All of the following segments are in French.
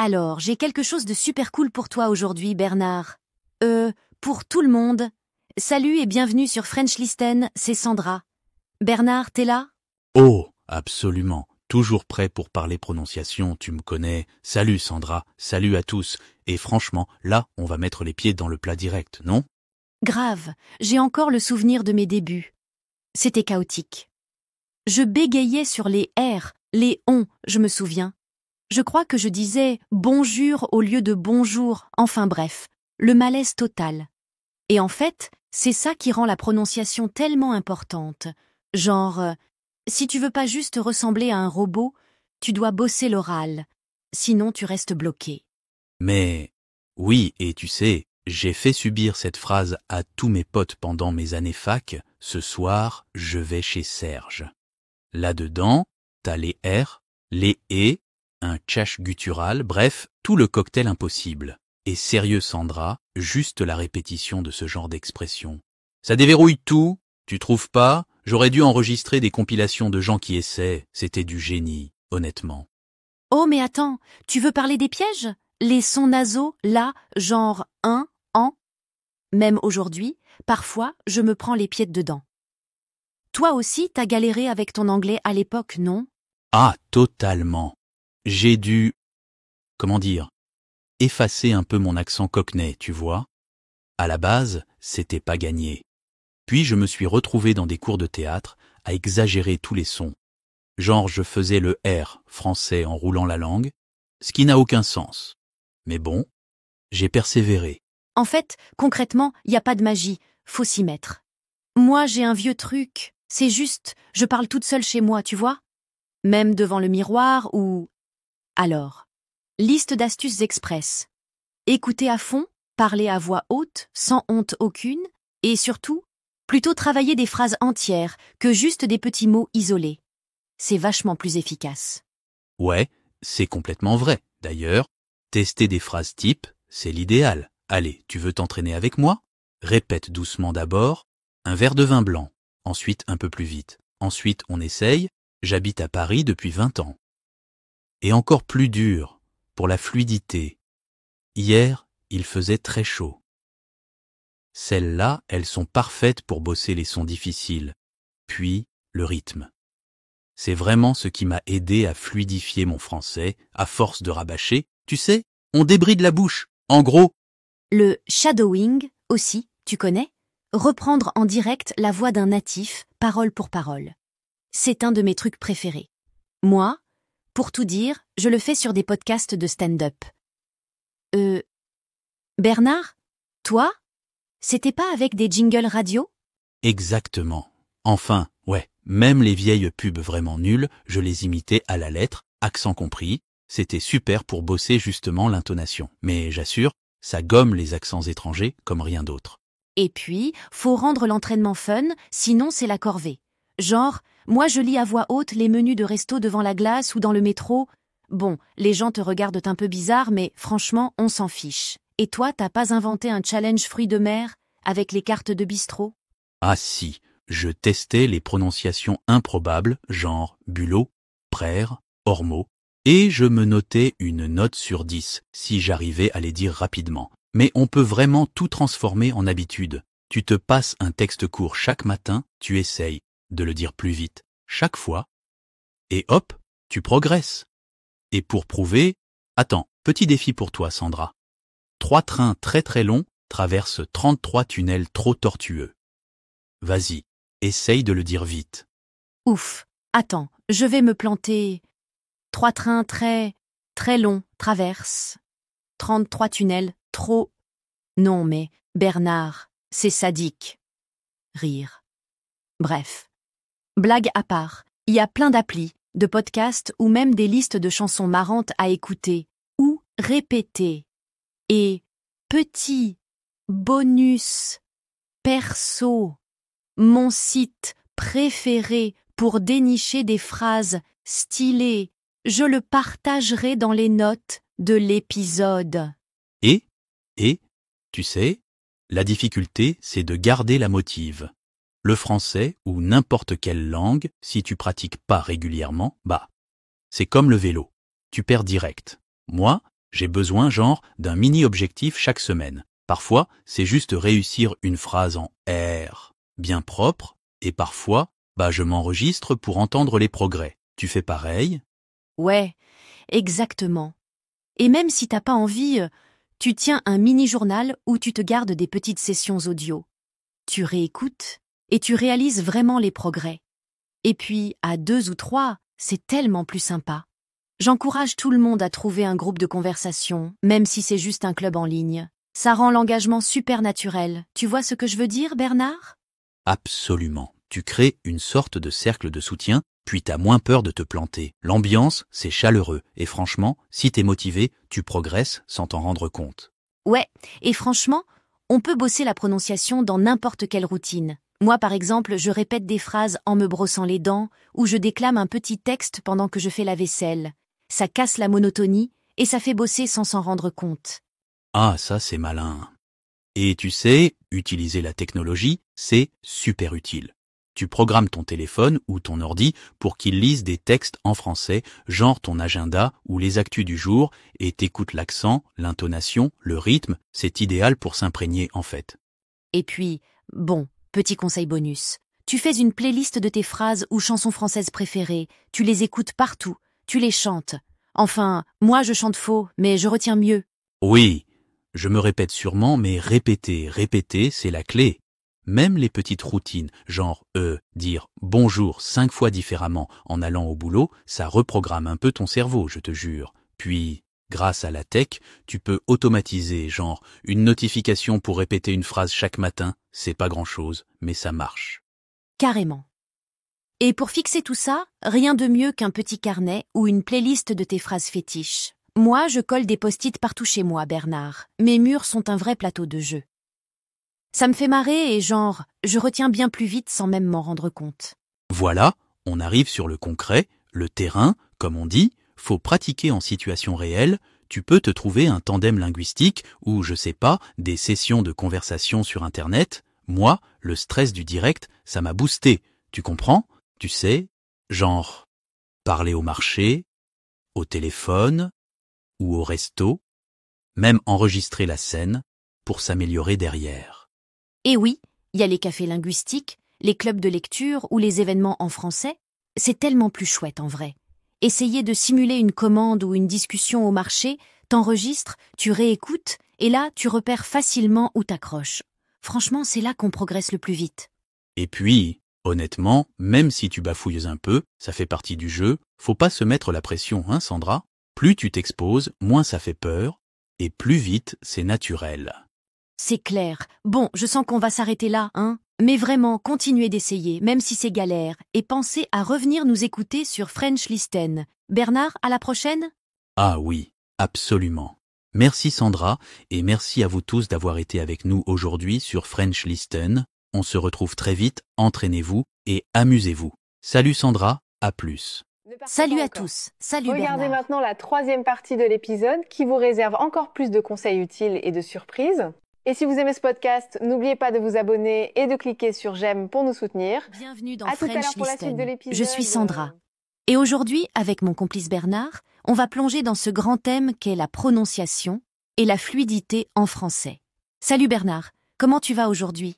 Alors, j'ai quelque chose de super cool pour toi aujourd'hui, Bernard. Pour tout le monde. Salut et bienvenue sur French Listen, c'est Sandra. Bernard, t'es là? Oh, absolument. Toujours prêt pour parler prononciation, tu me connais. Salut Sandra, salut à tous. Et franchement, là, on va mettre les pieds dans le plat direct, non? Grave, j'ai encore le souvenir de mes débuts. C'était chaotique. Je bégayais sur les R, les on, je me souviens. Je crois que je disais bonjour au lieu de bonjour, enfin bref, le malaise total. Et en fait, c'est ça qui rend la prononciation tellement importante. Genre, si tu veux pas juste ressembler à un robot, tu dois bosser l'oral. Sinon, tu restes bloqué. Mais, oui, et tu sais, j'ai fait subir cette phrase à tous mes potes pendant mes années fac. Ce soir, je vais chez Serge. Là-dedans, t'as les R, les E, un tchash guttural, bref, tout le cocktail impossible. Et sérieux Sandra, juste la répétition de ce genre d'expression. Ça déverrouille tout, tu trouves pas? J'aurais dû enregistrer des compilations de gens qui essaient, c'était du génie, honnêtement. Oh mais attends, tu veux parler des pièges? Les sons nasaux, là, genre un, en? Même aujourd'hui, parfois, je me prends les pieds dedans. Toi aussi, t'as galéré avec ton anglais à l'époque, non? Ah, totalement. J'ai dû, effacer un peu mon accent cockney, tu vois. À la base, c'était pas gagné. Puis je me suis retrouvé dans des cours de théâtre à exagérer tous les sons. Genre je faisais le R français en roulant la langue, ce qui n'a aucun sens. Mais bon, j'ai persévéré. En fait, concrètement, y a pas de magie, faut s'y mettre. Moi, j'ai un vieux truc, c'est juste, je parle toute seule chez moi, tu vois? Même devant le miroir ou... Alors, liste d'astuces express. Écoutez à fond, parler à voix haute, sans honte aucune, et surtout, plutôt travailler des phrases entières que juste des petits mots isolés. C'est vachement plus efficace. Ouais, c'est complètement vrai. D'ailleurs, tester des phrases types, c'est l'idéal. Allez, tu veux t'entraîner avec moi? Répète doucement d'abord, un verre de vin blanc. Ensuite, un peu plus vite. Ensuite, on essaye, j'habite à Paris depuis 20 ans. Et encore plus dur, pour la fluidité. Hier, il faisait très chaud. Celles-là, elles sont parfaites pour bosser les sons difficiles. Puis, le rythme. C'est vraiment ce qui m'a aidé à fluidifier mon français, à force de rabâcher. Tu sais, on débride la bouche. En gros, Le shadowing, aussi, tu connais? Reprendre en direct la voix d'un natif, parole pour parole. C'est un de mes trucs préférés. Moi, pour tout dire, je le fais sur des podcasts de stand-up. Bernard? Toi? C'était pas avec des jingles radio? exactement. Enfin, ouais, même les vieilles pubs vraiment nulles, je les imitais à la lettre, accent compris. C'était super pour bosser justement l'intonation. Mais j'assure, ça gomme les accents étrangers comme rien d'autre. Et puis, faut rendre l'entraînement fun, sinon c'est la corvée. Genre, moi je lis à voix haute les menus de resto devant la glace ou dans le métro. Bon, les gens te regardent un peu bizarre, mais franchement, on s'en fiche. Et toi, t'as pas inventé un challenge fruits de mer avec les cartes de bistrot? Ah si, je testais les prononciations improbables, genre bulot, prère, ormeau, et je me notais une note sur 10 si j'arrivais à les dire rapidement. Mais on peut vraiment tout transformer en habitude. Tu te passes un texte court chaque matin, tu essayes de le dire plus vite chaque fois, et hop, tu progresses. Et pour prouver, attends, petit défi pour toi Sandra. 3 trains très très longs traversent 33 tunnels trop tortueux. Vas-y, essaye de le dire vite. Ouf, attends, je vais me planter. 3 trains très longs traversent. 33 tunnels, trop... Non mais, Bernard, c'est sadique. Rire. Bref. Blague à part, il y a plein d'applis, de podcasts ou même des listes de chansons marrantes à écouter ou répéter. Et petit bonus perso, mon site préféré pour dénicher des phrases stylées, je le partagerai dans les notes de l'épisode. Et, tu sais, la difficulté, c'est de garder la motive. Le français ou n'importe quelle langue, si tu pratiques pas régulièrement, c'est comme le vélo. Tu perds direct. Moi, J'ai besoin, d'un mini-objectif chaque semaine. Parfois, c'est juste réussir une phrase en R, bien propre, et parfois, je m'enregistre pour entendre les progrès. Tu fais pareil? Ouais, exactement. Et même si t'as pas envie, tu tiens un mini-journal où tu te gardes des petites sessions audio. Tu réécoutes et tu réalises vraiment les progrès. Et puis, à 2 ou 3, c'est tellement plus sympa. J'encourage tout le monde à trouver un groupe de conversation, même si c'est juste un club en ligne. Ça rend l'engagement super naturel. Tu vois ce que je veux dire, Bernard? Absolument. Tu crées une sorte de cercle de soutien, puis t'as moins peur de te planter. L'ambiance, c'est chaleureux, et franchement, si t'es motivé, tu progresses sans t'en rendre compte. Ouais, et franchement, on peut bosser la prononciation dans n'importe quelle routine. Moi, par exemple, je répète des phrases en me brossant les dents, ou je déclame un petit texte pendant que je fais la vaisselle. Ça casse la monotonie, et ça fait bosser sans s'en rendre compte. Ah, ça c'est malin. Et tu sais, utiliser la technologie, c'est super utile. Tu programmes ton téléphone ou ton ordi pour qu'il lise des textes en français, genre ton agenda ou les actus du jour, et t'écoutes l'accent, l'intonation, le rythme, c'est idéal pour s'imprégner en fait. Et puis, bon, petit conseil bonus. Tu fais une playlist de tes phrases ou chansons françaises préférées, tu les écoutes partout, tu les chantes. Enfin, moi je chante faux, mais je retiens mieux. Oui, je me répète sûrement, mais répéter, c'est la clé. Même les petites routines, dire bonjour 5 fois différemment en allant au boulot, ça reprogramme un peu ton cerveau, je te jure. Puis, grâce à la tech, tu peux automatiser, une notification pour répéter une phrase chaque matin, c'est pas grand-chose, mais ça marche. Carrément. Et pour fixer tout ça, rien de mieux qu'un petit carnet ou une playlist de tes phrases fétiches. Moi, je colle des post-it partout chez moi, Bernard. Mes murs sont un vrai plateau de jeu. Ça me fait marrer et je retiens bien plus vite sans même m'en rendre compte. Voilà, on arrive sur le concret, le terrain, comme on dit, faut pratiquer en situation réelle, tu peux te trouver un tandem linguistique ou, des sessions de conversation sur Internet. Moi, le stress du direct, ça m'a boosté, tu comprends? Tu sais, parler au marché, au téléphone ou au resto, même enregistrer la scène pour s'améliorer derrière. Et oui, il y a les cafés linguistiques, les clubs de lecture ou les événements en français. C'est tellement plus chouette en vrai. Essayer de simuler une commande ou une discussion au marché, t'enregistres, tu réécoutes, et là, tu repères facilement où t'accroches. Franchement, c'est là qu'on progresse le plus vite. Et puis, honnêtement, même si tu bafouilles un peu, ça fait partie du jeu, faut pas se mettre la pression, hein Sandra? Plus tu t'exposes, moins ça fait peur, et plus vite c'est naturel. C'est clair. Bon, je sens qu'on va s'arrêter là, hein? Mais vraiment, continuez d'essayer, même si c'est galère, et pensez à revenir nous écouter sur French Listen. Bernard, à la prochaine? Ah oui, absolument. Merci Sandra, et merci à vous tous d'avoir été avec nous aujourd'hui sur French Listen. On se retrouve très vite, entraînez-vous et amusez-vous. Salut Sandra, à plus. Salut à tous. Salut Regardez Bernard. maintenant la 3e partie de l'épisode qui vous réserve encore plus de conseils utiles et de surprises. Et si vous aimez ce podcast, n'oubliez pas de vous abonner et de cliquer sur j'aime pour nous soutenir. Bienvenue dans À tout à l'heure French pour la suite de Listen. l'épisode. Je suis Sandra. Et aujourd'hui, avec mon complice Bernard, on va plonger dans ce grand thème qu'est la prononciation et la fluidité en français. Salut Bernard, comment tu vas aujourd'hui?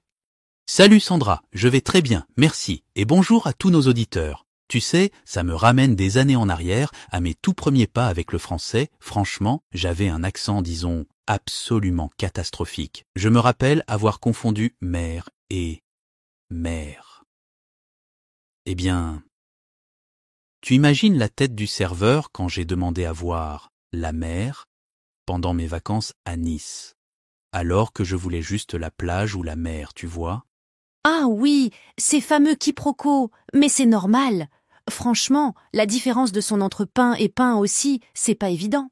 Salut Sandra, je vais très bien, merci, et bonjour à tous nos auditeurs. Tu sais, ça me ramène des années en arrière à mes tout premiers pas avec le français. Franchement, j'avais un accent, disons, absolument catastrophique. Je me rappelle avoir confondu mère et mère. Eh bien, tu imagines la tête du serveur quand j'ai demandé à voir la mer pendant mes vacances à Nice, alors que je voulais juste la plage ou la mer, tu vois? Ah oui, ces fameux quiproquos, mais c'est normal. Franchement, la différence de son entre pain et pain aussi, c'est pas évident.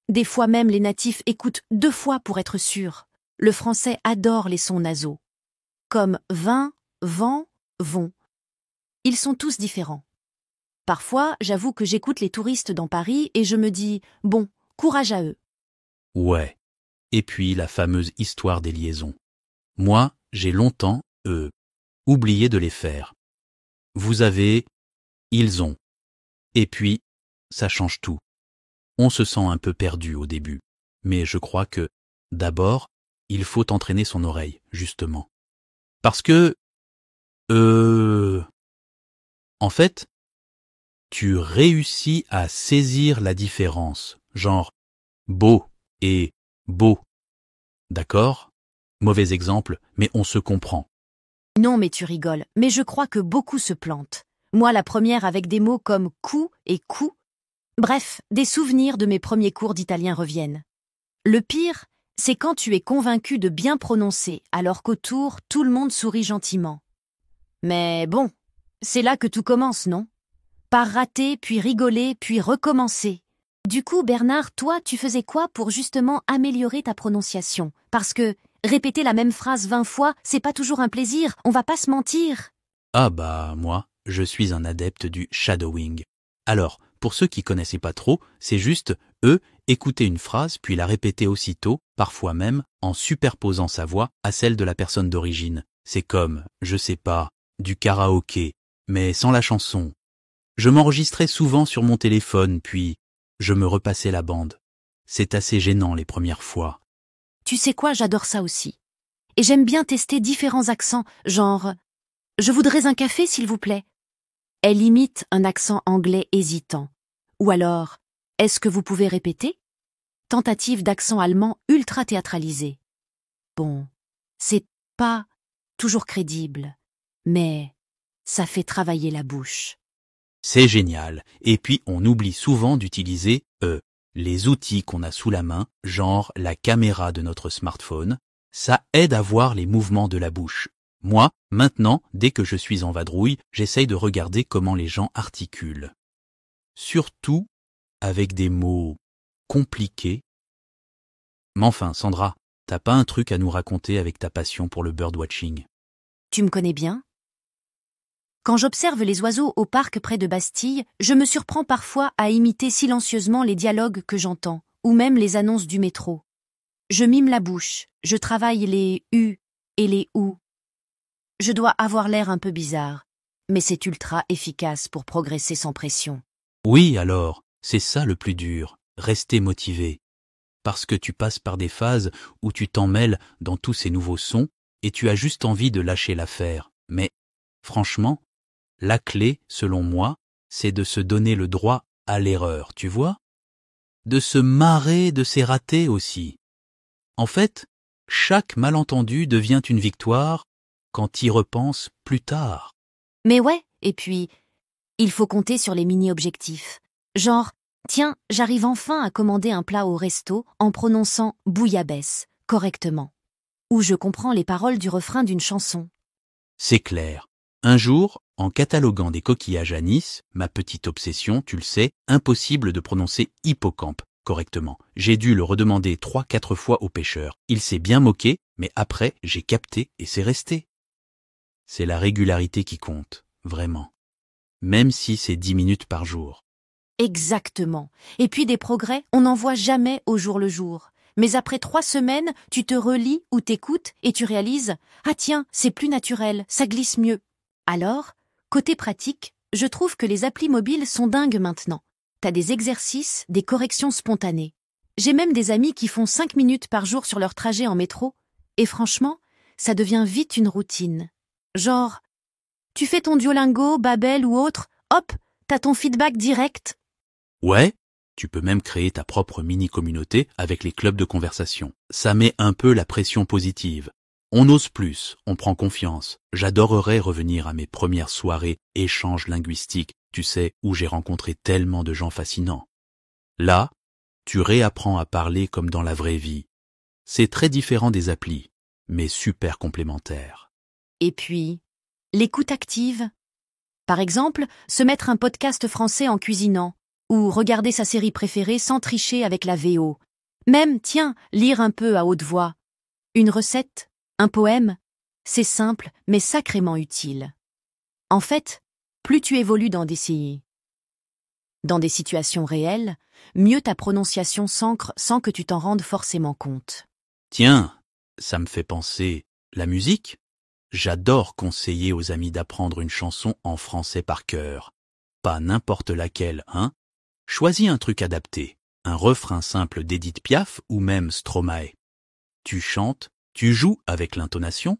Des fois même les natifs écoutent 2 fois pour être sûrs. Le français adore les sons nasaux. Comme vin, vent, vont. Ils sont tous différents. Parfois, j'avoue que j'écoute les touristes dans Paris et je me dis « Bon, courage à eux ». Ouais. Et puis la fameuse histoire des liaisons. Moi, j'ai longtemps, oublié de les faire. Vous avez, ils ont. Et puis, ça change tout. On se sent un peu perdu au début, mais je crois que, d'abord, il faut entraîner son oreille, justement. Parce que, en fait, tu réussis à saisir la différence, genre beau et beau. D'accord? Mauvais exemple, mais on se comprend. Non, mais tu rigoles, mais je crois que beaucoup se plantent. Moi, la première avec des mots comme cou et cou. Bref, des souvenirs de mes premiers cours d'italien reviennent. Le pire, c'est quand tu es convaincu de bien prononcer, alors qu'autour, tout le monde sourit gentiment. Mais bon, c'est là que tout commence, non? Par rater, puis rigoler, puis recommencer. Du coup, Bernard, toi, tu faisais quoi pour justement améliorer ta prononciation? Parce que répéter la même phrase 20 fois, c'est pas toujours un plaisir, on va pas se mentir. Ah bah, moi, je suis un adepte du shadowing. Alors, pour ceux qui connaissaient pas trop, c'est juste, écouter une phrase puis la répéter aussitôt, parfois même en superposant sa voix à celle de la personne d'origine. C'est comme, je sais pas, du karaoké, mais sans la chanson. Je m'enregistrais souvent sur mon téléphone, puis je me repassais la bande. C'est assez gênant les premières fois. Tu sais quoi, j'adore ça aussi. Et j'aime bien tester différents accents, genre « Je voudrais un café, s'il vous plaît ». Elle imite un accent anglais hésitant. Ou alors « Est-ce que vous pouvez répéter ?» Tentative d'accent allemand ultra théâtralisé. Bon, c'est pas toujours crédible, mais ça fait travailler la bouche. C'est génial. Et puis on oublie souvent d'utiliser les outils qu'on a sous la main, genre la caméra de notre smartphone. Ça aide à voir les mouvements de la bouche. Moi, maintenant, dès que je suis en vadrouille, j'essaye de regarder comment les gens articulent. Surtout avec des mots compliqués. Mais enfin, Sandra, t'as pas un truc à nous raconter avec ta passion pour le birdwatching? Tu me connais bien? Quand j'observe les oiseaux au parc près de Bastille, je me surprends parfois à imiter silencieusement les dialogues que j'entends, ou même les annonces du métro. Je mime la bouche, je travaille les « u » et les « ou ». Je dois avoir l'air un peu bizarre, mais c'est ultra efficace pour progresser sans pression. Oui, alors, c'est ça le plus dur, rester motivé. Parce que tu passes par des phases où tu t'en mêles dans tous ces nouveaux sons et tu as juste envie de lâcher l'affaire. Mais, franchement, la clé, selon moi, c'est de se donner le droit à l'erreur, tu vois? De se marrer de ses ratés aussi. En fait, chaque malentendu devient une victoire quand t'y repenses plus tard. Mais ouais, et puis, il faut compter sur les mini-objectifs. Genre, tiens, j'arrive enfin à commander un plat au resto en prononçant bouillabaisse correctement. Ou je comprends les paroles du refrain d'une chanson. C'est clair. Un jour, en cataloguant des coquillages à Nice, ma petite obsession, tu le sais, impossible de prononcer hippocampe correctement. J'ai dû le redemander 3-4 fois au pêcheur. Il s'est bien moqué, mais après, j'ai capté et c'est resté. C'est la régularité qui compte, vraiment. Même si c'est 10 minutes par jour. Exactement. Et puis des progrès, on n'en voit jamais au jour le jour. Mais après 3 semaines, tu te relis ou t'écoutes et tu réalises « Ah tiens, c'est plus naturel, ça glisse mieux ». Alors, côté pratique, je trouve que les applis mobiles sont dingues maintenant. T'as des exercices, des corrections spontanées. J'ai même des amis qui font 5 minutes par jour sur leur trajet en métro. Et franchement, ça devient vite une routine. Genre, tu fais ton Duolingo, Babel ou autre, hop, t'as ton feedback direct. Ouais, tu peux même créer ta propre mini-communauté avec les clubs de conversation. Ça met un peu la pression positive. On ose plus, on prend confiance. J'adorerais revenir à mes premières soirées échanges linguistiques, tu sais, où j'ai rencontré tellement de gens fascinants. Là, tu réapprends à parler comme dans la vraie vie. C'est très différent des applis, mais super complémentaire. Et puis, l'écoute active. Par exemple, se mettre un podcast français en cuisinant, ou regarder sa série préférée sans tricher avec la VO. Même, tiens, lire un peu à haute voix. Une recette, un poème, c'est simple mais sacrément utile. En fait, plus tu évolues dans des situations réelles, mieux ta prononciation s'ancre sans que tu t'en rendes forcément compte. Tiens, ça me fait penser, la musique? J'adore conseiller aux amis d'apprendre une chanson en français par cœur. Pas n'importe laquelle, hein? Choisis un truc adapté. un refrain simple d'Édith Piaf ou même Stromae. Tu chantes, tu joues avec l'intonation,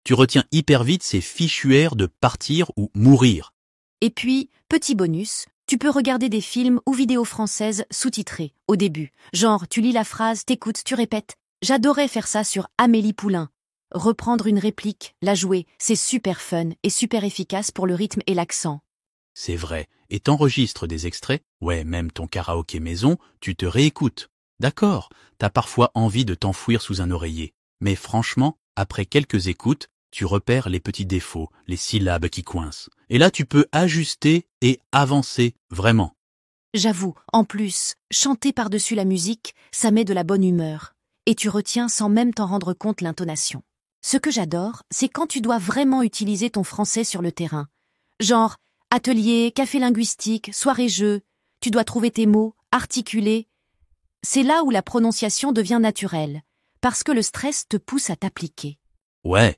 tu retiens hyper vite ces fichus airs de partir ou mourir. Et puis, petit bonus, tu peux regarder des films ou vidéos françaises sous-titrées au début. Genre, tu lis la phrase, t'écoutes, tu répètes. J'adorais faire ça sur Amélie Poulain. Reprendre une réplique, la jouer, c'est super fun et super efficace pour le rythme et l'accent. C'est vrai, et t'enregistres des extraits, ouais, même ton karaoké maison, tu te réécoutes. D'accord, t'as parfois envie de t'enfouir sous un oreiller, mais franchement, après quelques écoutes, tu repères les petits défauts, les syllabes qui coincent. Et là, tu peux ajuster et avancer, vraiment. J'avoue, en plus, chanter par-dessus la musique, ça met de la bonne humeur. Et tu retiens sans même t'en rendre compte l'intonation. Ce que j'adore, c'est quand tu dois vraiment utiliser ton français sur le terrain. Genre, atelier, café linguistique, soirée-jeu, tu dois trouver tes mots, articuler. C'est là où la prononciation devient naturelle, parce que le stress te pousse à t'appliquer. Ouais,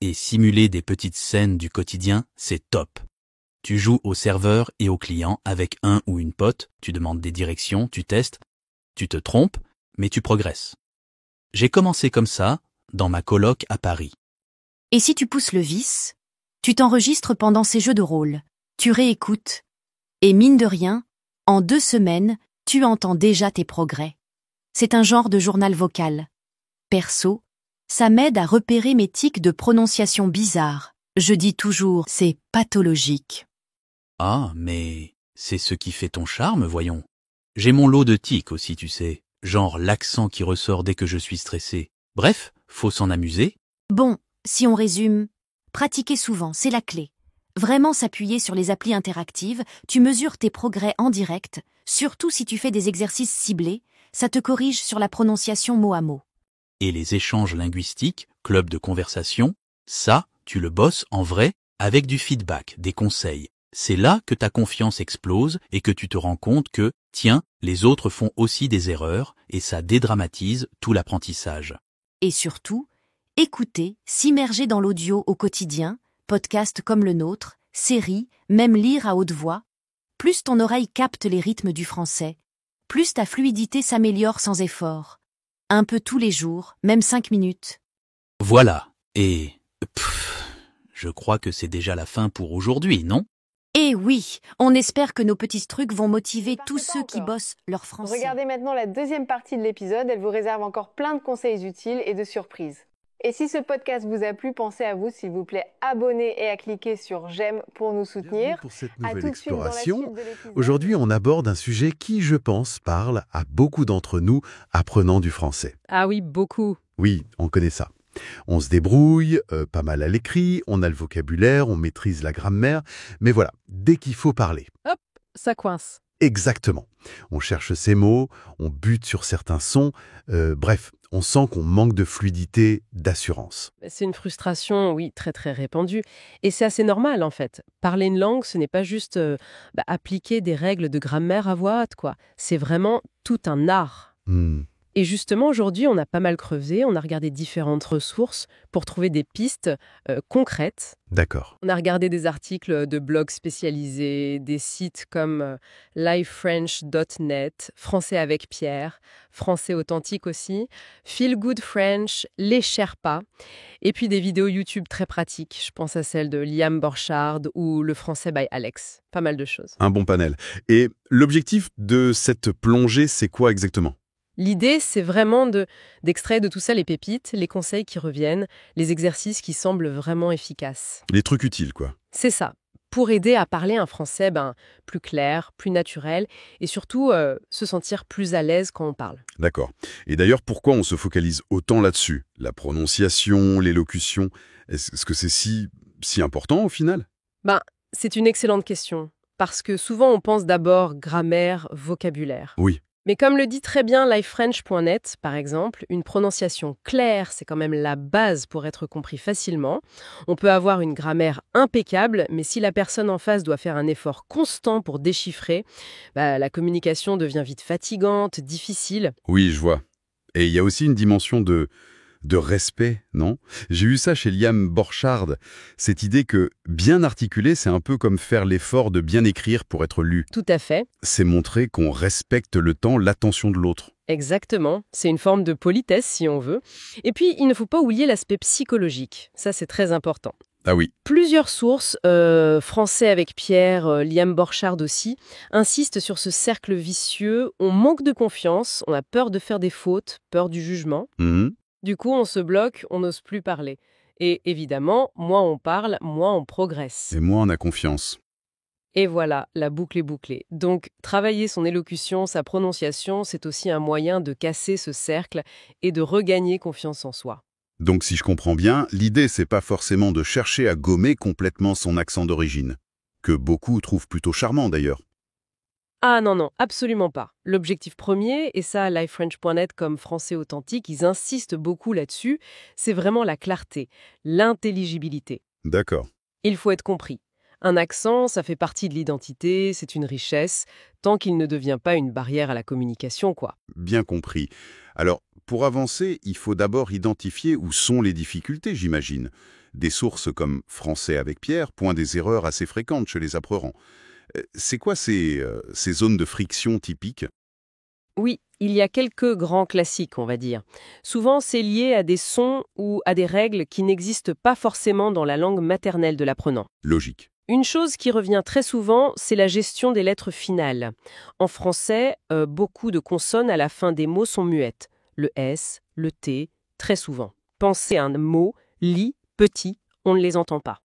et simuler des petites scènes du quotidien, c'est top. Tu joues au serveur et au client avec un ou une pote, tu demandes des directions, tu testes, tu te trompes, mais tu progresses. J'ai commencé comme ça, dans ma coloc à Paris. Et si tu pousses le vice, tu t'enregistres pendant ces jeux de rôle, tu réécoutes, et mine de rien, en 2 semaines, tu entends déjà tes progrès. C'est un genre de journal vocal. Perso, ça m'aide à repérer mes tics de prononciation bizarres. Je dis toujours, c'est pathologique. Ah, mais c'est ce qui fait ton charme, voyons. J'ai mon lot de tics aussi, tu sais, genre l'accent qui ressort dès que je suis stressé. Bref, faut s'en amuser. Bon, si on résume, pratiquer souvent, c'est la clé. Vraiment s'appuyer sur les applis interactives, tu mesures tes progrès en direct, surtout si tu fais des exercices ciblés, ça te corrige sur la prononciation mot à mot. Et les échanges linguistiques, club de conversation, ça, tu le bosses en vrai avec du feedback, des conseils. C'est là que ta confiance explose et que tu te rends compte que, tiens, les autres font aussi des erreurs et ça dédramatise tout l'apprentissage. Et surtout, écouter, s'immerger dans l'audio au quotidien, podcast comme le nôtre, séries, même lire à haute voix. Plus ton oreille capte les rythmes du français, plus ta fluidité s'améliore sans effort. Un peu tous les jours, même 5 minutes. Voilà, et je crois que c'est déjà la fin pour aujourd'hui, non ? Et oui, on espère que nos petits trucs vont motiver Partez tous pas ceux qui encore. bossent leur français. Regardez maintenant la deuxième partie de l'épisode, elle vous réserve encore plein de conseils utiles et de surprises. Et si ce podcast vous a plu, pensez à vous, s'il vous plaît, abonner et à cliquer sur j'aime pour nous Bienvenue soutenir. pour cette À nouvelle tout de suite dans la exploration. suite de l'épisode. Aujourd'hui, on aborde un sujet qui, je pense, parle à beaucoup d'entre nous apprenant du français. Ah oui, beaucoup. Oui, on connaît ça. On se débrouille, pas mal à l'écrit, on a le vocabulaire, on maîtrise la grammaire, mais voilà, dès qu'il faut parler. Hop, ça coince. Exactement. On cherche ces mots, on bute sur certains sons, bref, on sent qu'on manque de fluidité, d'assurance. C'est une frustration, oui, très très répandue. Et c'est assez normal en fait. Parler une langue, ce n'est pas juste appliquer des règles de grammaire à voix haute, quoi. C'est vraiment tout un art. Et justement, aujourd'hui, on a pas mal creusé, on a regardé différentes ressources pour trouver des pistes concrètes. D'accord. On a regardé des articles de blogs spécialisés, des sites comme livefrench.net, Français avec Pierre, Français authentique aussi, Feel Good French, Les Sherpas, et puis des vidéos YouTube très pratiques. Je pense à celle de Liam Borchard ou Le Français by Alex. Pas mal de choses. Un bon panel. Et l'objectif de cette plongée, c'est quoi exactement ? L'idée, c'est vraiment d'extraire de tout ça les pépites, les conseils qui reviennent, les exercices qui semblent vraiment efficaces. Les trucs utiles, quoi. C'est ça, pour aider à parler un français plus clair, plus naturel, et surtout se sentir plus à l'aise quand on parle. D'accord. Et d'ailleurs, pourquoi on se focalise autant là-dessus ? La prononciation, l'élocution, est-ce que c'est si important au final ? C'est une excellente question, parce que souvent on pense d'abord grammaire, vocabulaire. Oui. Mais comme le dit très bien livefrench.net, par exemple, une prononciation claire, c'est quand même la base pour être compris facilement. On peut avoir une grammaire impeccable, mais si la personne en face doit faire un effort constant pour déchiffrer, la communication devient vite fatigante, difficile. Oui, je vois. Et il y a aussi une dimension de De respect, non? J'ai eu ça chez Liam Borchardt, cette idée que bien articuler, c'est un peu comme faire l'effort de bien écrire pour être lu. Tout à fait. C'est montrer qu'on respecte le temps, l'attention de l'autre. Exactement. C'est une forme de politesse, si on veut. Et puis, il ne faut pas oublier l'aspect psychologique. Ça, c'est très important. Ah oui. Plusieurs sources, Français avec Pierre, Liam Borchardt aussi, insistent sur ce cercle vicieux. On manque de confiance, on a peur de faire des fautes, peur du jugement. Du coup, on se bloque, on n'ose plus parler. Et évidemment, moins on parle, moins on progresse. Et moins on a confiance. Et voilà, la boucle est bouclée. Donc, travailler son élocution, sa prononciation, c'est aussi un moyen de casser ce cercle et de regagner confiance en soi. Donc si je comprends bien, l'idée c'est pas forcément de chercher à gommer complètement son accent d'origine, que beaucoup trouvent plutôt charmant d'ailleurs. Ah non, absolument pas. L'objectif premier, et ça, livefrench.net comme Français authentique, ils insistent beaucoup là-dessus, c'est vraiment la clarté, l'intelligibilité. D'accord. Il faut être compris. Un accent, ça fait partie de l'identité, c'est une richesse, tant qu'il ne devient pas une barrière à la communication, quoi. Bien compris. Alors, pour avancer, il faut d'abord identifier où sont les difficultés, j'imagine. Des sources comme Français avec Pierre pointent des erreurs assez fréquentes chez les apprenants. C'est quoi ces zones de friction typiques? Oui, il y a quelques grands classiques, on va dire. Souvent, c'est lié à des sons ou à des règles qui n'existent pas forcément dans la langue maternelle de l'apprenant. Logique. Une chose qui revient très souvent, c'est la gestion des lettres finales. En français, beaucoup de consonnes à la fin des mots sont muettes. Le S, le T, très souvent. Pensez à un mot, lit, petit, on ne les entend pas.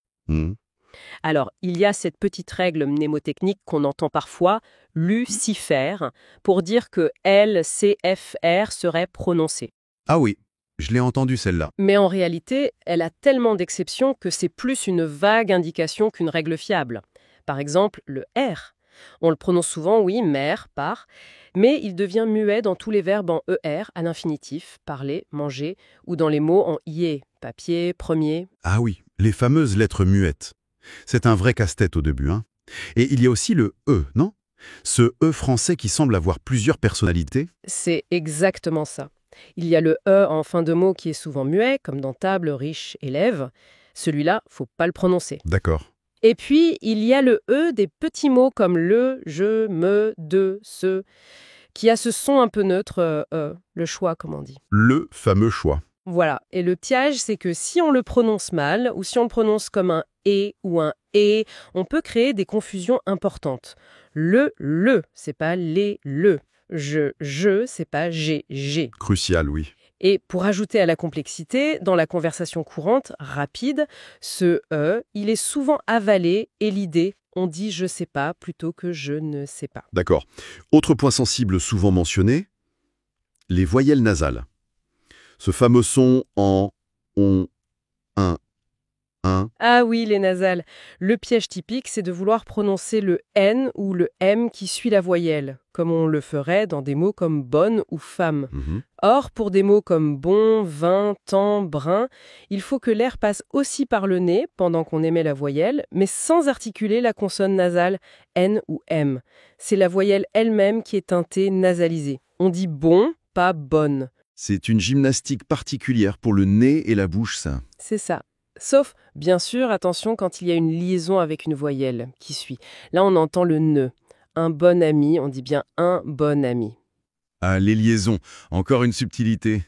Alors, il y a cette petite règle mnémotechnique qu'on entend parfois, lucifère, pour dire que L, C, F, R serait prononcé. Ah oui, je l'ai entendu celle-là. Mais en réalité, elle a tellement d'exceptions que c'est plus une vague indication qu'une règle fiable. Par exemple, le R. On le prononce souvent, oui, mère, par, mais il devient muet dans tous les verbes en ER à l'infinitif, parler, manger, ou dans les mots en IE, papier, premier. Ah oui, les fameuses lettres muettes. C'est un vrai casse-tête au début, hein. Et il y a aussi le E, non? Ce E français qui semble avoir plusieurs personnalités. C'est exactement ça. Il y a le E en fin de mot qui est souvent muet, comme dans table, riche, élève. Celui-là, faut pas le prononcer. D'accord. Et puis, il y a le E des petits mots comme le, je, me, de, ce, qui a ce son un peu neutre, le choix, comme on dit. Le fameux choix. Voilà. Et le piège, c'est que si on le prononce mal, ou si on le prononce comme un « et » ou un « et », on peut créer des confusions importantes. Le, c'est pas les, le. Je, c'est pas j'ai. Crucial, oui. Et pour ajouter à la complexité, dans la conversation courante, rapide, ce « il est souvent avalé et l'idée, on dit « je sais pas » plutôt que « je ne sais pas ». D'accord. Autre point sensible souvent mentionné, les voyelles nasales. Ce fameux son en, on, un. Ah oui, les nasales. Le piège typique, c'est de vouloir prononcer le N ou le M qui suit la voyelle, comme on le ferait dans des mots comme bonne ou femme. Or, pour des mots comme bon, vin, temps, brin, il faut que l'air passe aussi par le nez pendant qu'on émet la voyelle, mais sans articuler la consonne nasale N ou M. C'est la voyelle elle-même qui est teintée nasalisée. On dit bon, pas bonne. C'est une gymnastique particulière pour le nez et la bouche, ça. C'est ça. Sauf, bien sûr, attention quand il y a une liaison avec une voyelle qui suit. Là, on entend le ne. Un bon ami, on dit bien un bon ami. Ah, les liaisons, encore une subtilité.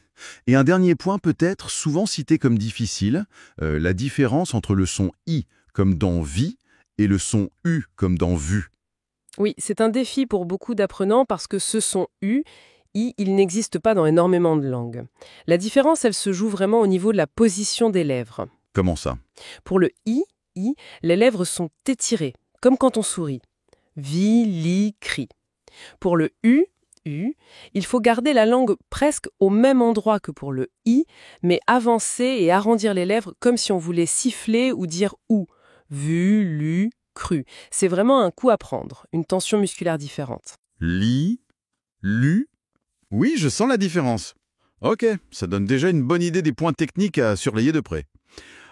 Et un dernier point peut-être, souvent cité comme difficile, la différence entre le son I, comme dans vie, et le son U, comme dans vu. Oui, c'est un défi pour beaucoup d'apprenants parce que ce son U, I, il n'existe pas dans énormément de langues. La différence, elle se joue vraiment au niveau de la position des lèvres. Comment ça? Pour le I, les lèvres sont étirées, comme quand on sourit. Vi, li, cri. Pour le U, il faut garder la langue presque au même endroit que pour le I, mais avancer et arrondir les lèvres comme si on voulait siffler ou dire ou. Vu, lu, cru. C'est vraiment un coup à prendre, une tension musculaire différente. Li, lu. Oui, je sens la différence. Ok, ça donne déjà une bonne idée des points techniques à surveiller de près.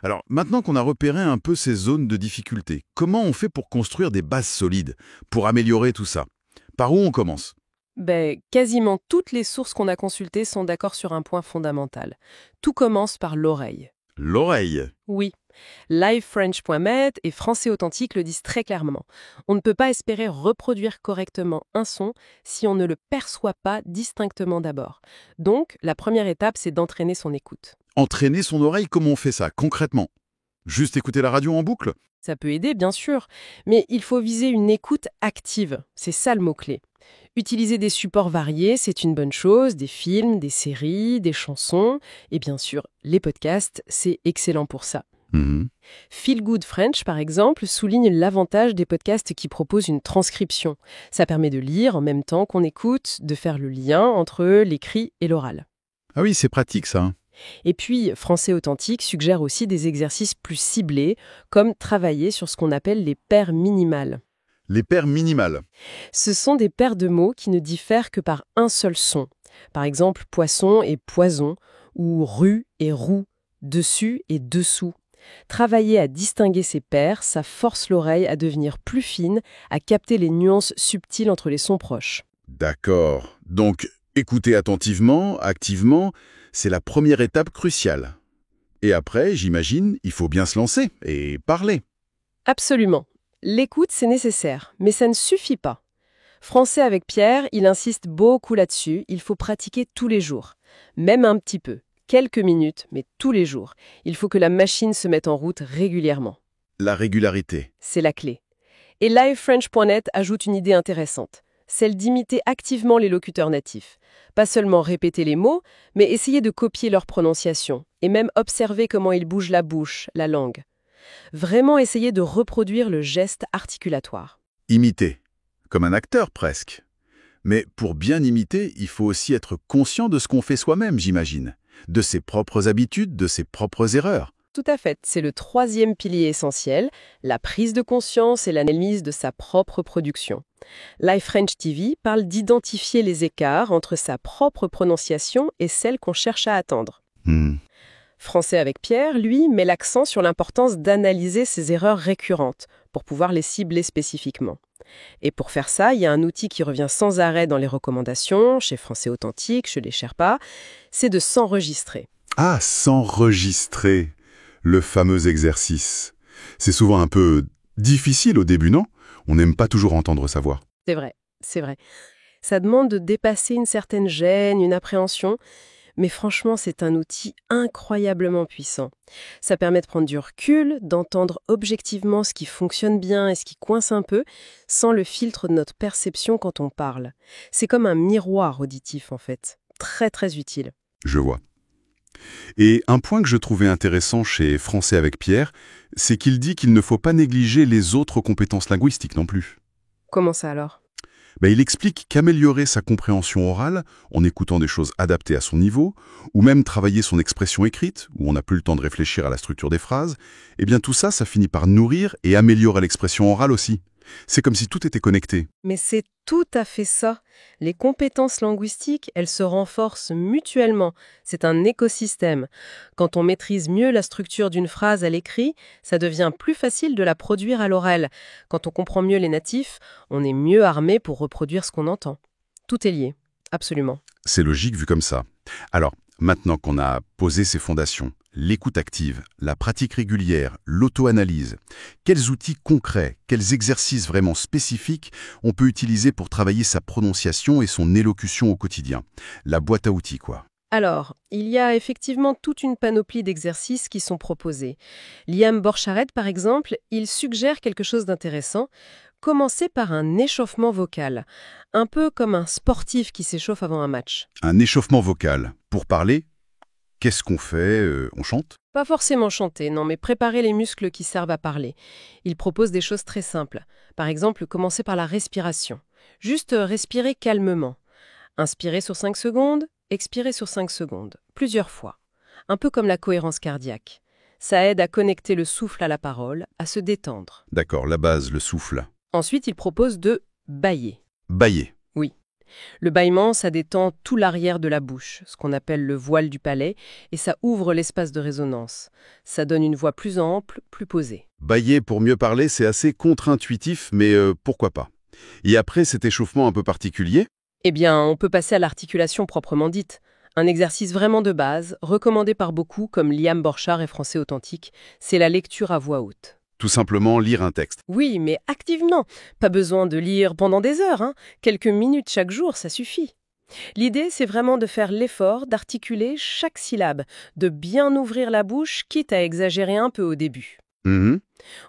Alors, maintenant qu'on a repéré un peu ces zones de difficulté, comment on fait pour construire des bases solides, pour améliorer tout ça? Par où on commence? Quasiment toutes les sources qu'on a consultées sont d'accord sur un point fondamental. Tout commence par l'oreille. L'oreille. Oui. Livefrench.med et Français Authentique le disent très clairement. On ne peut pas espérer reproduire correctement un son si on ne le perçoit pas distinctement d'abord. Donc, la première étape, c'est d'entraîner son écoute. Entraîner son oreille, comment on fait ça, concrètement? Juste écouter la radio en boucle? Ça peut aider, bien sûr, mais il faut viser une écoute active. C'est ça le mot-clé. Utiliser des supports variés, c'est une bonne chose, des films, des séries, des chansons, et bien sûr, les podcasts, c'est excellent pour ça. Feel Good French, par exemple, souligne l'avantage des podcasts qui proposent une transcription. Ça permet de lire en même temps qu'on écoute, de faire le lien entre l'écrit et l'oral. Ah oui, c'est pratique ça. Et puis, Français Authentique suggère aussi des exercices plus ciblés, comme travailler sur ce qu'on appelle les paires minimales. Les paires minimales. Ce sont des paires de mots qui ne diffèrent que par un seul son. Par exemple, poisson et poison, ou rue et roue, dessus et dessous. Travailler à distinguer ces paires, ça force l'oreille à devenir plus fine, à capter les nuances subtiles entre les sons proches. D'accord. Donc, écouter attentivement, activement, c'est la première étape cruciale. Et après, j'imagine, il faut bien se lancer et parler. Absolument. L'écoute, c'est nécessaire, mais ça ne suffit pas. Français avec Pierre, il insiste beaucoup là-dessus, il faut pratiquer tous les jours, même un petit peu. Quelques minutes, mais tous les jours. Il faut que la machine se mette en route régulièrement. La régularité. C'est la clé. Et livefrench.net ajoute une idée intéressante, celle d'imiter activement les locuteurs natifs. Pas seulement répéter les mots, mais essayer de copier leur prononciation, et même observer comment ils bougent la bouche, la langue. Vraiment essayer de reproduire le geste articulatoire. Imiter. Comme un acteur presque. Mais pour bien imiter, il faut aussi être conscient de ce qu'on fait soi-même, j'imagine. De ses propres habitudes, de ses propres erreurs. Tout à fait, c'est le troisième pilier essentiel, la prise de conscience et l'analyse de sa propre production. LifeFrench TV parle d'identifier les écarts entre sa propre prononciation et celle qu'on cherche à attendre. Français avec Pierre, lui, met l'accent sur l'importance d'analyser ces erreurs récurrentes pour pouvoir les cibler spécifiquement. Et pour faire ça, il y a un outil qui revient sans arrêt dans les recommandations, chez Français Authentique, chez les Sherpas, c'est de s'enregistrer. Ah, s'enregistrer. Le fameux exercice. C'est souvent un peu difficile au début, non? On n'aime pas toujours entendre sa voix. C'est vrai, c'est vrai. Ça demande de dépasser une certaine gêne, une appréhension, mais franchement, c'est un outil incroyablement puissant. Ça permet de prendre du recul, d'entendre objectivement ce qui fonctionne bien et ce qui coince un peu, sans le filtre de notre perception quand on parle. C'est comme un miroir auditif, en fait. Très, très utile. Je vois. Et un point que je trouvais intéressant chez Français avec Pierre, c'est qu'il dit qu'il ne faut pas négliger les autres compétences linguistiques non plus. Comment ça alors ? Il explique qu'améliorer sa compréhension orale, en écoutant des choses adaptées à son niveau, ou même travailler son expression écrite, où on n'a plus le temps de réfléchir à la structure des phrases, eh bien tout ça, ça finit par nourrir et améliorer l'expression orale aussi. C'est comme si tout était connecté. Mais c'est tout à fait ça. Les compétences linguistiques, elles se renforcent mutuellement. C'est un écosystème. Quand on maîtrise mieux la structure d'une phrase à l'écrit, ça devient plus facile de la produire à l'oral. Quand on comprend mieux les natifs, on est mieux armé pour reproduire ce qu'on entend. Tout est lié. Absolument. C'est logique vu comme ça. Alors, maintenant qu'on a posé ces fondations, l'écoute active, la pratique régulière, l'auto-analyse, quels outils concrets, quels exercices vraiment spécifiques on peut utiliser pour travailler sa prononciation et son élocution au quotidien? La boîte à outils, quoi. Alors, il y a effectivement toute une panoplie d'exercices qui sont proposés. Liam Borcharet, par exemple, il suggère quelque chose d'intéressant. Commencer par un échauffement vocal, un peu comme un sportif qui s'échauffe avant un match. Un échauffement vocal. Pour parler, qu'est-ce qu'on fait? On chante? Pas forcément chanter, non, mais préparer les muscles qui servent à parler. Il propose des choses très simples. Par exemple, commencer par la respiration. Juste respirer calmement. Inspirer sur 5 secondes, expirer sur 5 secondes, plusieurs fois. Un peu comme la cohérence cardiaque. Ça aide à connecter le souffle à la parole, à se détendre. D'accord, la base, le souffle. Ensuite, il propose de bâiller. Bâiller. Oui. Le bâillement, ça détend tout l'arrière de la bouche, ce qu'on appelle le voile du palais, et ça ouvre l'espace de résonance. Ça donne une voix plus ample, plus posée. Bâiller pour mieux parler, c'est assez contre-intuitif, mais pourquoi pas? Et après cet échauffement un peu particulier? Eh bien, on peut passer à l'articulation proprement dite. Un exercice vraiment de base, recommandé par beaucoup comme Liam Borchard et Français Authentique, c'est la lecture à voix haute. Tout simplement lire un texte. Oui, mais activement. Pas besoin de lire pendant des heures, hein. Quelques minutes chaque jour, ça suffit. L'idée, c'est vraiment de faire l'effort d'articuler chaque syllabe, de bien ouvrir la bouche, quitte à exagérer un peu au début. Mhm.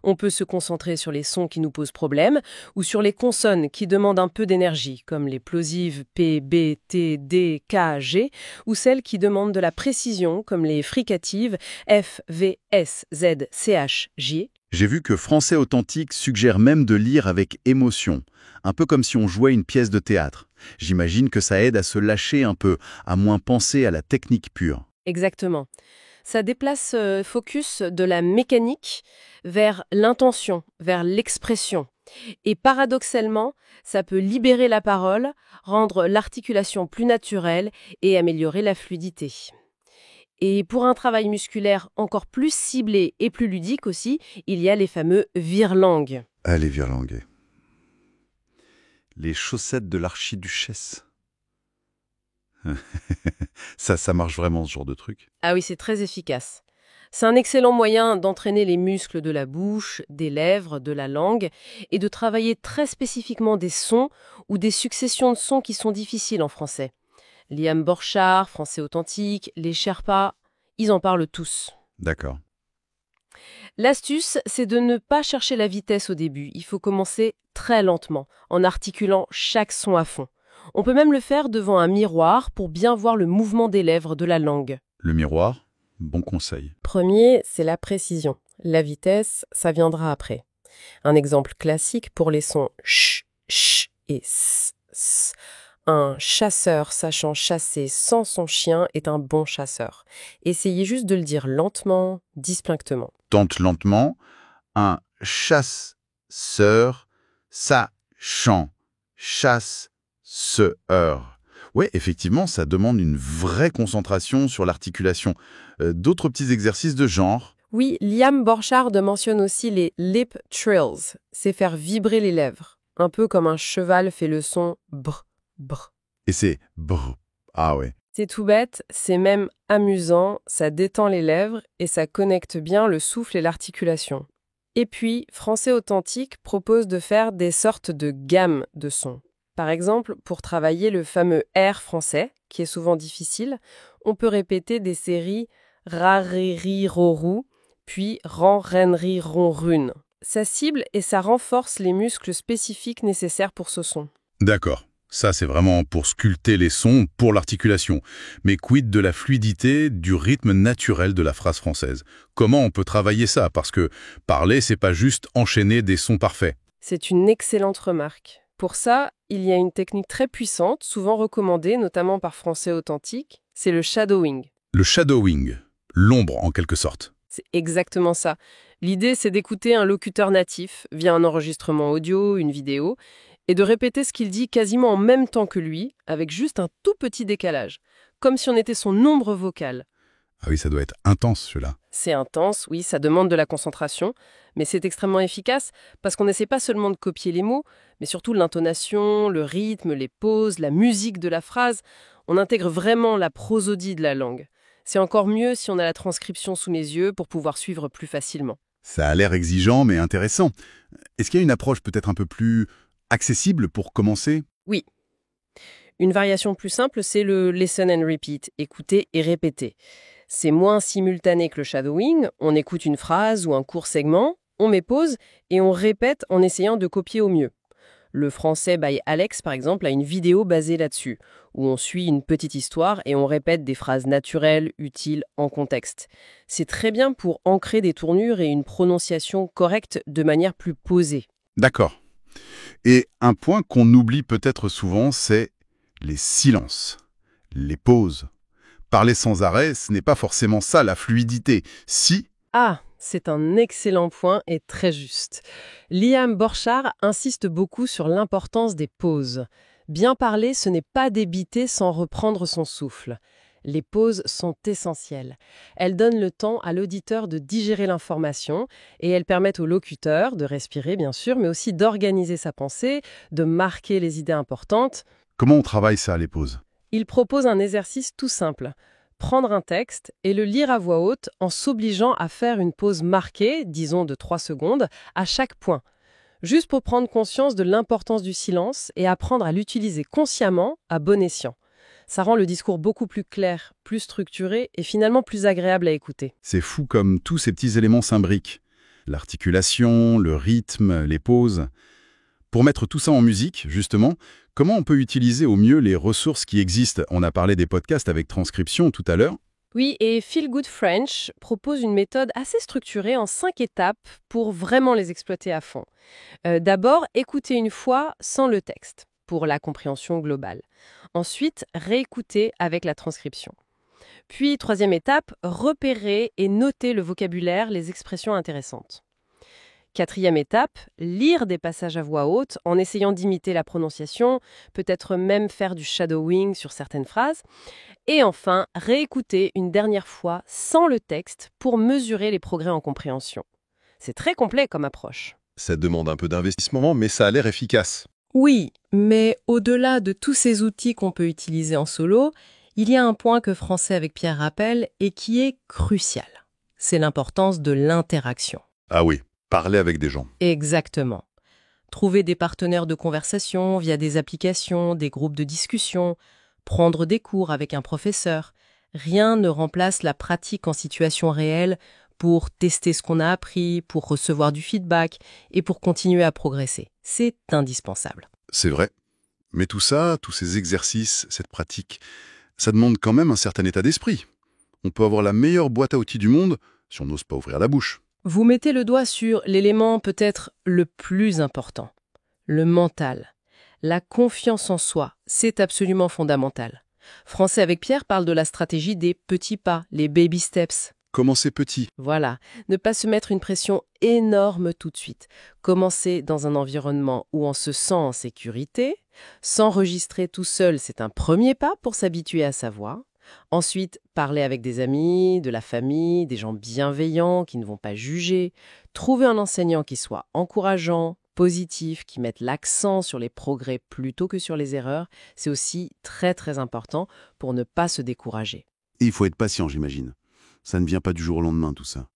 On peut se concentrer sur les sons qui nous posent problème ou sur les consonnes qui demandent un peu d'énergie, comme les plosives P, B, T, D, K, G, ou celles qui demandent de la précision, comme les fricatives F, V, S, Z, C, H, J. J'ai vu que Français Authentique suggère même de lire avec émotion, un peu comme si on jouait une pièce de théâtre. J'imagine que ça aide à se lâcher un peu, à moins penser à la technique pure. Exactement. Ça déplace focus de la mécanique vers l'intention, vers l'expression. Et paradoxalement, ça peut libérer la parole, rendre l'articulation plus naturelle et améliorer la fluidité. Et pour un travail musculaire encore plus ciblé et plus ludique aussi, il y a les fameux vire-langues. Allez, virlanguer. Les chaussettes de l'archiduchesse. Ça marche vraiment, ce genre de truc. Ah oui, c'est très efficace. C'est un excellent moyen d'entraîner les muscles de la bouche, des lèvres, de la langue, et de travailler très spécifiquement des sons ou des successions de sons qui sont difficiles en français. Liam Borchard, Français Authentique, les Sherpas, ils en parlent tous. D'accord. L'astuce, c'est de ne pas chercher la vitesse au début. Il faut commencer très lentement, en articulant chaque son à fond. On peut même le faire devant un miroir pour bien voir le mouvement des lèvres de la langue. Le miroir, bon conseil. Premier, c'est la précision. La vitesse, ça viendra après. Un exemple classique pour les sons ch, ch et s, s. Un chasseur sachant chasser sans son chien est un bon chasseur. Essayez juste de le dire lentement, distinctement. Tente lentement. Un chasseur, sachant, chasseur. Ouais, effectivement, ça demande une vraie concentration sur l'articulation. D'autres petits exercices de genre. Oui, Liam Borchard mentionne aussi les lip trills. C'est faire vibrer les lèvres. Un peu comme un cheval fait le son br, br. Et c'est brr. Ah ouais. C'est tout bête, c'est même amusant, ça détend les lèvres et ça connecte bien le souffle et l'articulation. Et puis, Français Authentique propose de faire des sortes de gammes de sons. Par exemple, pour travailler le fameux R français, qui est souvent difficile, on peut répéter des séries ra, ré, ri, ro, rou, puis ran, ren, ri, ron, rune. Ça cible et ça renforce les muscles spécifiques nécessaires pour ce son. D'accord. Ça, c'est vraiment pour sculpter les sons, pour l'articulation. Mais quid de la fluidité, du rythme naturel de la phrase française? Comment on peut travailler ça? Parce que parler, c'est pas juste enchaîner des sons parfaits. C'est une excellente remarque. Pour ça, il y a une technique très puissante, souvent recommandée, notamment par Français Authentique, c'est le shadowing. Le shadowing, l'ombre en quelque sorte. C'est exactement ça. L'idée, c'est d'écouter un locuteur natif via un enregistrement audio, une vidéo, et de répéter ce qu'il dit quasiment en même temps que lui, avec juste un tout petit décalage, comme si on était son ombre vocale. Ah oui, ça doit être intense, cela. C'est intense, oui, ça demande de la concentration, mais c'est extrêmement efficace parce qu'on n'essaie pas seulement de copier les mots, mais surtout l'intonation, le rythme, les pauses, la musique de la phrase. On intègre vraiment la prosodie de la langue. C'est encore mieux si on a la transcription sous les yeux pour pouvoir suivre plus facilement. Ça a l'air exigeant, mais intéressant. Est-ce qu'il y a une approche peut-être un peu plus accessible pour commencer? Oui. Une variation plus simple, c'est le listen and repeat, écouter et répéter. C'est moins simultané que le shadowing, on écoute une phrase ou un court segment, on met pause et on répète en essayant de copier au mieux. Le français by Alex, par exemple, a une vidéo basée là-dessus, où on suit une petite histoire et on répète des phrases naturelles, utiles, en contexte. C'est très bien pour ancrer des tournures et une prononciation correcte de manière plus posée. D'accord. Et un point qu'on oublie peut-être souvent, c'est les silences, les pauses. Parler sans arrêt, ce n'est pas forcément ça la fluidité. Si... Ah, c'est un excellent point et très juste. Liam Borchard insiste beaucoup sur l'importance des pauses. Bien parler, ce n'est pas débiter sans reprendre son souffle. Les pauses sont essentielles. Elles donnent le temps à l'auditeur de digérer l'information et elles permettent au locuteur de respirer, bien sûr, mais aussi d'organiser sa pensée, de marquer les idées importantes. Comment on travaille ça, les pauses? Il propose un exercice tout simple. Prendre un texte et le lire à voix haute en s'obligeant à faire une pause marquée, disons de 3 secondes, à chaque point. Juste pour prendre conscience de l'importance du silence et apprendre à l'utiliser consciemment à bon escient. Ça rend le discours beaucoup plus clair, plus structuré et finalement plus agréable à écouter. C'est fou comme tous ces petits éléments s'imbriquent. L'articulation, le rythme, les pauses. Pour mettre tout ça en musique, justement, comment on peut utiliser au mieux les ressources qui existent? On a parlé des podcasts avec transcription tout à l'heure. Oui, et Feel Good French propose une méthode assez structurée en 5 étapes pour vraiment les exploiter à fond. D'abord, écouter une fois sans le texte, pour la compréhension globale. Ensuite, réécouter avec la transcription. Puis, troisième étape, repérer et noter le vocabulaire, les expressions intéressantes. Quatrième étape, lire des passages à voix haute en essayant d'imiter la prononciation, peut-être même faire du shadowing sur certaines phrases. Et enfin, réécouter une dernière fois sans le texte pour mesurer les progrès en compréhension. C'est très complet comme approche. Ça demande un peu d'investissement, mais ça a l'air efficace. Oui, mais au-delà de tous ces outils qu'on peut utiliser en solo, il y a un point que Français avec Pierre rappelle et qui est crucial. C'est l'importance de l'interaction. Ah oui, parler avec des gens. Exactement. Trouver des partenaires de conversation via des applications, des groupes de discussion, prendre des cours avec un professeur. Rien ne remplace la pratique en situation réelle pour tester ce qu'on a appris, pour recevoir du feedback et pour continuer à progresser. C'est indispensable. C'est vrai. Mais tout ça, tous ces exercices, cette pratique, ça demande quand même un certain état d'esprit. On peut avoir la meilleure boîte à outils du monde si on n'ose pas ouvrir la bouche. Vous mettez le doigt sur l'élément peut-être le plus important, le mental. La confiance en soi, c'est absolument fondamental. Français avec Pierre parle de la stratégie des petits pas, les baby steps. Commencer petit. Voilà, ne pas se mettre une pression énorme tout de suite. Commencer dans un environnement où on se sent en sécurité. S'enregistrer tout seul, c'est un premier pas pour s'habituer à sa voix. Ensuite, parler avec des amis, de la famille, des gens bienveillants qui ne vont pas juger. Trouver un enseignant qui soit encourageant, positif, qui mette l'accent sur les progrès plutôt que sur les erreurs. C'est aussi très très important pour ne pas se décourager. Et il faut être patient, j'imagine. Ça ne vient pas du jour au lendemain, tout ça.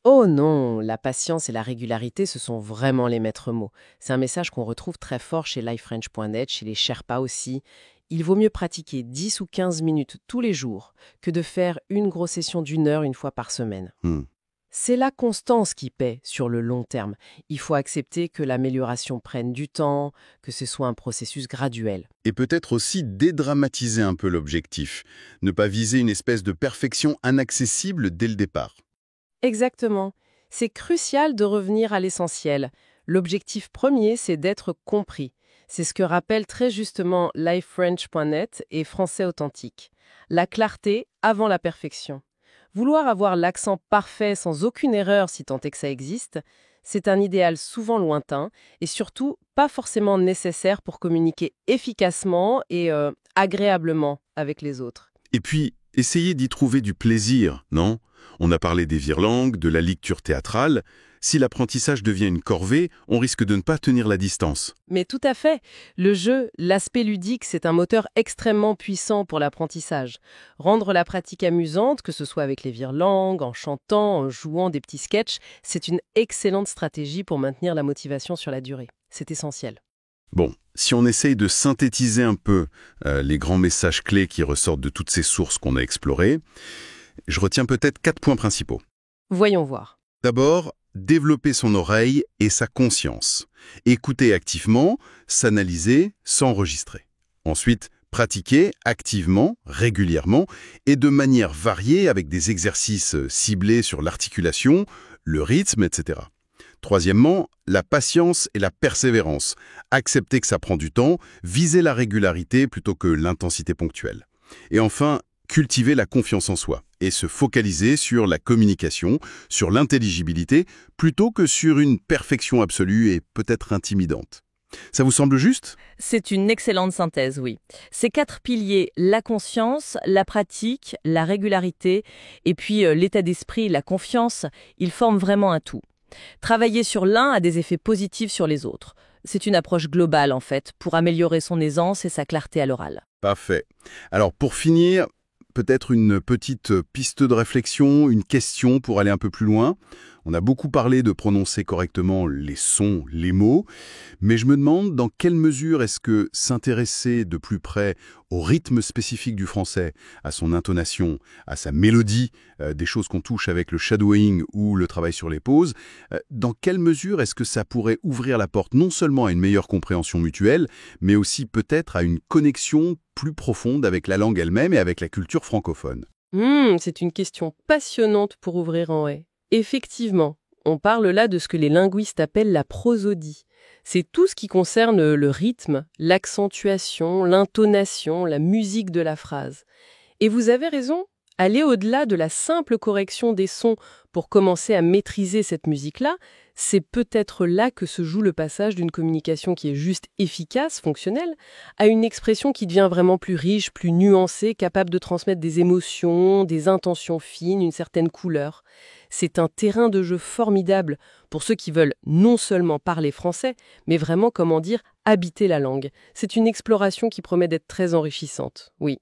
Oh non, la patience et la régularité, ce sont vraiment les maîtres mots. C'est un message qu'on retrouve très fort chez livefrench.net, chez les Sherpas aussi. Il vaut mieux pratiquer 10 ou 15 minutes tous les jours que de faire une grosse session d'1 heure une fois par semaine. C'est la constance qui paie sur le long terme. Il faut accepter que l'amélioration prenne du temps, que ce soit un processus graduel. Et peut-être aussi dédramatiser un peu l'objectif. Ne pas viser une espèce de perfection inaccessible dès le départ. Exactement. C'est crucial de revenir à l'essentiel. L'objectif premier, c'est d'être compris. C'est ce que rappellent très justement livefrench.net et Français Authentique. La clarté avant la perfection. Vouloir avoir l'accent parfait sans aucune erreur si tant est que ça existe, c'est un idéal souvent lointain et surtout pas forcément nécessaire pour communiquer efficacement et agréablement avec les autres. Et puis, essayez d'y trouver du plaisir, non? On a parlé des virelangues, de la lecture théâtrale. Si l'apprentissage devient une corvée, on risque de ne pas tenir la distance. Mais tout à fait. Le jeu, l'aspect ludique, c'est un moteur extrêmement puissant pour l'apprentissage. Rendre la pratique amusante, que ce soit avec les virelangues, en chantant, en jouant des petits sketchs, c'est une excellente stratégie pour maintenir la motivation sur la durée. C'est essentiel. Bon, si on essaye de synthétiser un peu les grands messages clés qui ressortent de toutes ces sources qu'on a explorées, je retiens peut-être 4 points principaux. Voyons voir. D'abord, développer son oreille et sa conscience. Écouter activement, s'analyser, s'enregistrer. Ensuite, pratiquer activement, régulièrement et de manière variée avec des exercices ciblés sur l'articulation, le rythme, etc. Troisièmement, la patience et la persévérance. Accepter que ça prend du temps, viser la régularité plutôt que l'intensité ponctuelle. Et enfin, cultiver la confiance en soi et se focaliser sur la communication, sur l'intelligibilité, plutôt que sur une perfection absolue et peut-être intimidante. Ça vous semble juste? C'est une excellente synthèse, oui. Ces 4 piliers, la conscience, la pratique, la régularité et puis l'état d'esprit, la confiance, ils forment vraiment un tout. Travailler sur l'un a des effets positifs sur les autres. C'est une approche globale, en fait, pour améliorer son aisance et sa clarté à l'oral. Parfait. Alors, pour finir, peut-être une petite piste de réflexion, une question pour aller un peu plus loin. On a beaucoup parlé de prononcer correctement les sons, les mots, mais je me demande dans quelle mesure est-ce que s'intéresser de plus près au rythme spécifique du français, à son intonation, à sa mélodie, des choses qu'on touche avec le shadowing ou le travail sur les pauses, dans quelle mesure est-ce que ça pourrait ouvrir la porte non seulement à une meilleure compréhension mutuelle, mais aussi peut-être à une connexion plus profonde avec la langue elle-même et avec la culture francophone? C'est une question passionnante pour ouvrir en haie. Effectivement, on parle là de ce que les linguistes appellent la prosodie. C'est tout ce qui concerne le rythme, l'accentuation, l'intonation, la musique de la phrase. Et vous avez raison, aller au-delà de la simple correction des sons pour commencer à maîtriser cette musique-là, c'est peut-être là que se joue le passage d'une communication qui est juste efficace, fonctionnelle, à une expression qui devient vraiment plus riche, plus nuancée, capable de transmettre des émotions, des intentions fines, une certaine couleur. C'est un terrain de jeu formidable pour ceux qui veulent non seulement parler français, mais vraiment, habiter la langue. C'est une exploration qui promet d'être très enrichissante, oui.